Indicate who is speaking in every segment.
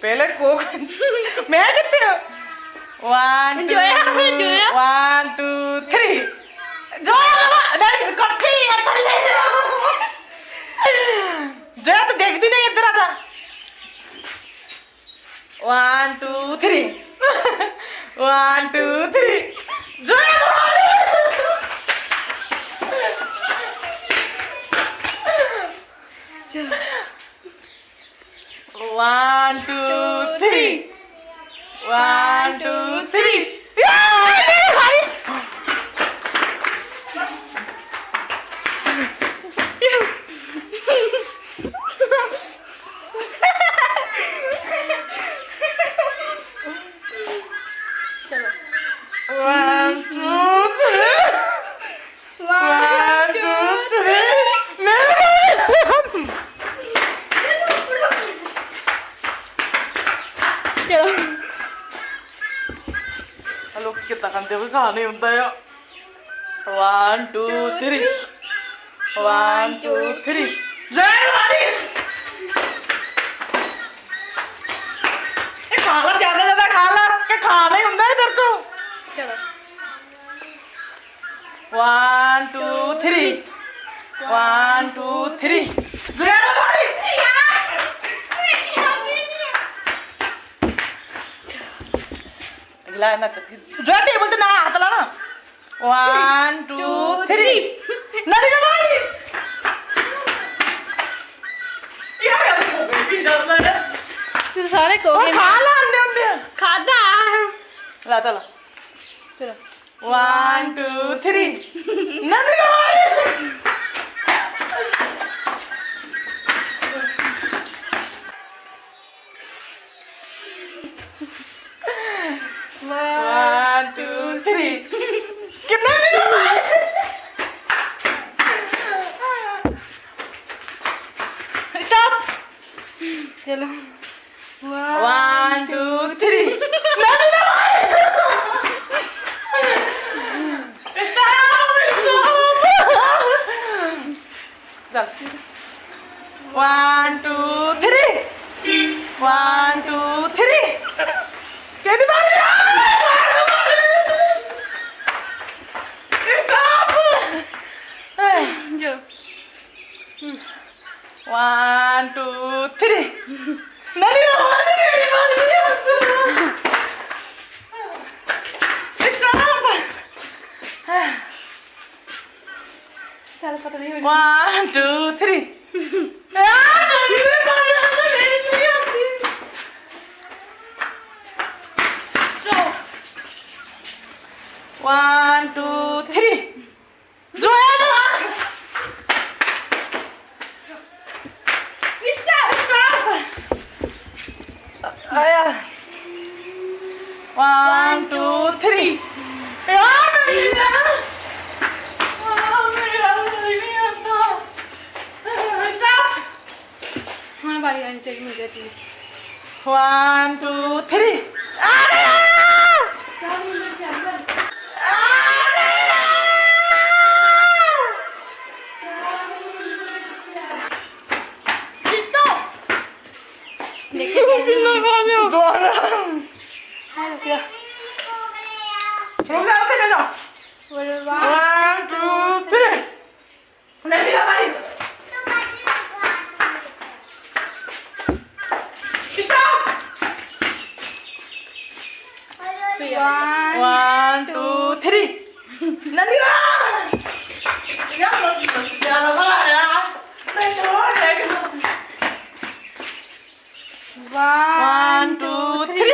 Speaker 1: पहले कोक मैं कितने 1 2 1 2 3 जोया डैडी कट्टी जोया तो देखती नहीं इधर आजा 1 2 3 1 2 3 Zoya 1 2 3 1 2 3 Halo, kita kan tiap kali untuk ya. 1 2 3 1 2 3 Jangan lari. खाला ज्यादा खाला क्या खाना ही होता है तेरे को
Speaker 2: चलो
Speaker 1: 1 2 3 1 2 3 ज्यादा लड़ी ला ना जो टेबल पे ना हाथ लाना 1 2 3 लड़ी ना लड़ी यार बेबी डरना है
Speaker 2: तू सारे को
Speaker 1: खा ला अंडे अंडे
Speaker 2: खादा
Speaker 1: ला चलो चलो 1 2 3 लड़ी ना लड़ी One, two, three. कितना Stop.
Speaker 2: चलो
Speaker 1: 1 2 3 नहीं Stop. 1 2 3 1 2 3 कैसी बात है
Speaker 2: जो
Speaker 1: 1 2 3 नहीं
Speaker 2: सारा पता नहीं
Speaker 1: 1 2 3 1 2 3 जो है ना आया 1 2 3 यार नहीं ना
Speaker 2: हाँ बारी आनी तेरी मुझे थी
Speaker 1: 1 2 3 1 2 3 नहीं ज्यादा बड़ा यार मैं छोड़ देगा 1 2 3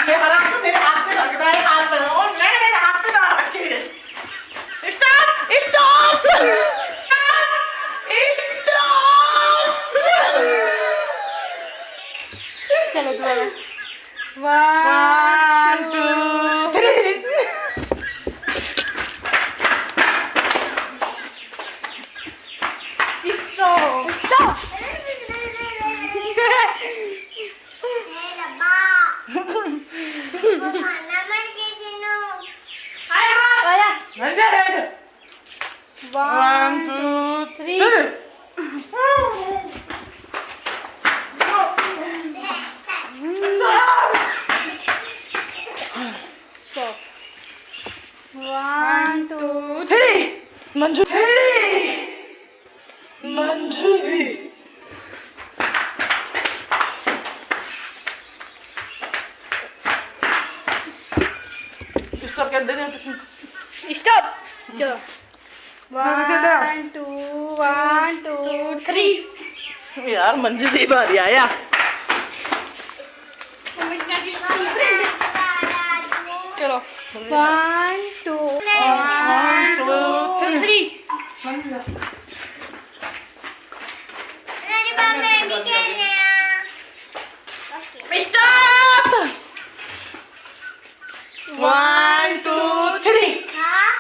Speaker 1: ये बड़ा मेरे हाथ में लग रहा है हाथ में और मैं मेरे हाथ में ना रखे स्टॉप स्टॉप
Speaker 2: चलो दोबारा
Speaker 1: 1 2 3
Speaker 2: Stop!
Speaker 1: One, two, three. Manju Manju भी सब क्या दे दिया
Speaker 2: स्टॉप चलो
Speaker 1: कैसे दे?
Speaker 2: 1 2 1 2 3
Speaker 1: यार मंजू दी बारी आया
Speaker 2: चलो 1 2 1 2 3
Speaker 1: स्टॉप 1 2 3
Speaker 3: हाँ